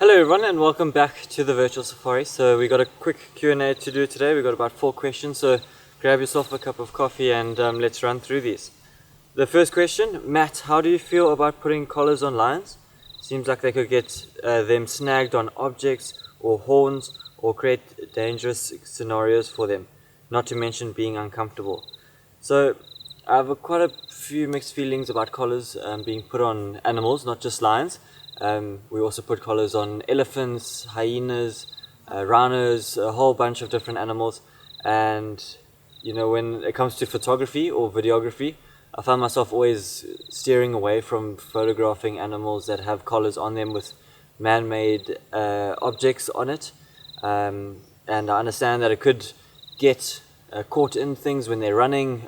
Hello everyone and welcome back to the virtual safari. So we got a quick Q&A to do today. We got about 4 questions, so grab yourself a cup of coffee and let's run through these. The first question, Matt, how do you feel about putting collars on lions? Seems like they could get them snagged on objects or horns or create dangerous scenarios for them, not to mention being uncomfortable. So I have quite a few mixed feelings about collars being put on animals, not just lions. We also put collars on elephants, hyenas, rhinos, a whole bunch of different animals. And you know, when it comes to photography or videography, I find myself always steering away from photographing animals that have collars on them with man-made objects on it. And I understand that it could get caught in things when they're running,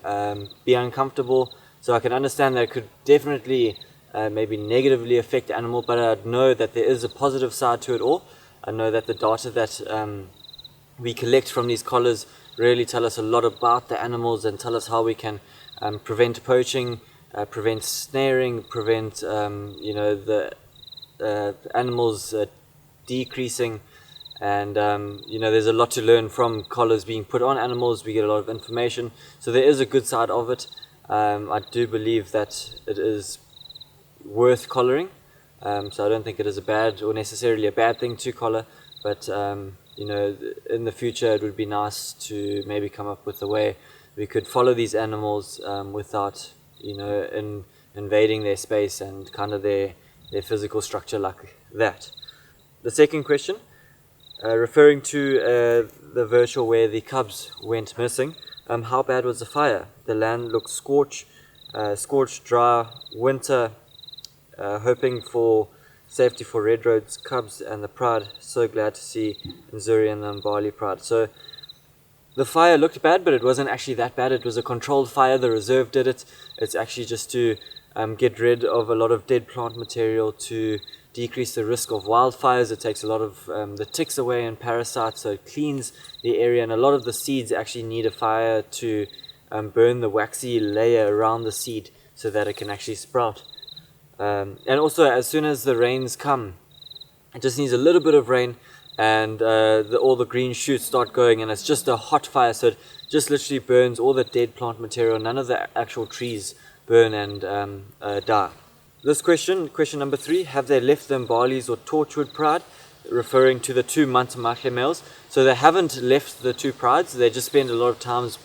be uncomfortable. So I can understand that it could definitely maybe negatively affect the animal, but I know that there is a positive side to it all. I know that the data that we collect from these collars really tell us a lot about the animals and tell us how we can prevent poaching, prevent snaring, prevent the animals decreasing. And there's a lot to learn from collars being put on animals. We get a lot of information, so there is a good side of it. I do believe that it is worth collaring, so I don't think it is a bad or necessarily a bad thing to collar, but in the future it would be nice to maybe come up with a way we could follow these animals without invading their space and kind of their physical structure like that. The second question, referring to the virtual where the cubs went missing, how bad was the fire? The land looked scorched, dry, winter. Hoping for safety for Red Road's cubs and the Pride. So glad to see Nharu and the Mbali Pride. So the fire looked bad, but it wasn't actually that bad. It was a controlled fire. The reserve did it. It's actually just to get rid of a lot of dead plant material to decrease the risk of wildfires. It takes a lot of the ticks away and parasites, so it cleans the area, and a lot of the seeds actually need a fire to burn the waxy layer around the seed so that it can actually sprout. And also, as soon as the rains come, it just needs a little bit of rain and all the green shoots start going, and it's just a hot fire, so it just literally burns all the dead plant material. None of the actual trees burn and die. This question number 3, have they left the Mbalis or Torchwood Pride? Referring to the 2 Mantamahle males. So they haven't left the 2 prides, they just spend a lot of times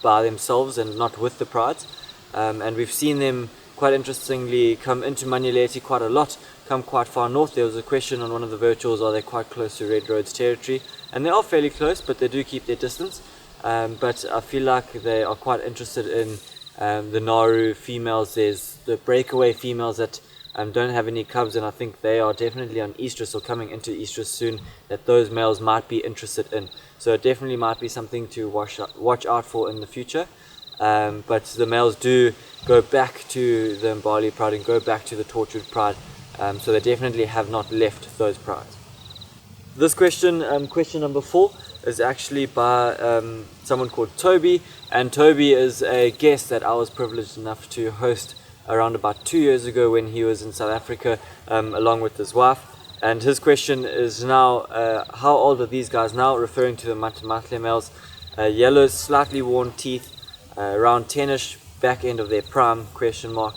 by themselves and not with the prides. And we've seen them quite interestingly come into Manyeleti quite a lot, come quite far north. There was a question on one of the virtuals, are they quite close to Red Road's territory? And they are fairly close, but they do keep their distance. But I feel like they are quite interested in the Nharu females. There's the breakaway females that don't have any cubs, and I think they are definitely on estrus or coming into estrus soon, that those males might be interested in. So it definitely might be something to watch out for in the future. But the males do go back to the Mbali Pride and go back to the Torchwood Pride, so they definitely have not left those prides. This question, question number 4, is actually by someone called Toby, and Toby is a guest that I was privileged enough to host around about 2 years ago when he was in South Africa along with his wife. And his question is now, how old are these guys now, referring to the Mantamahle males? Yellow, slightly worn teeth, around 10ish, back end of their prime, question mark.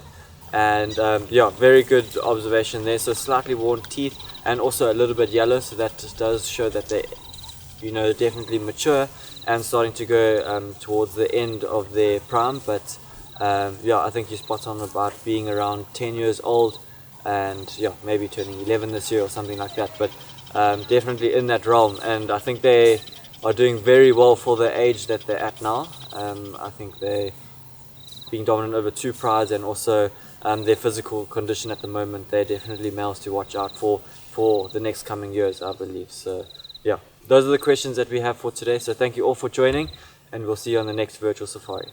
And yeah, very good observation there. So slightly worn teeth and also a little bit yellow, so that just does show that they definitely mature and starting to go towards the end of their prime. But yeah, I think you're spot on about being around 10 years old, and yeah, maybe turning 11 this year or something like that, but definitely in that realm. And I think they are doing very well for the age that they're at now. I think they're being dominant over 2 prides, and also their physical condition at the moment, they're definitely males to watch out for the next coming years, I believe. So yeah, those are the questions that we have for today. So thank you all for joining, and we'll see you on the next virtual safari.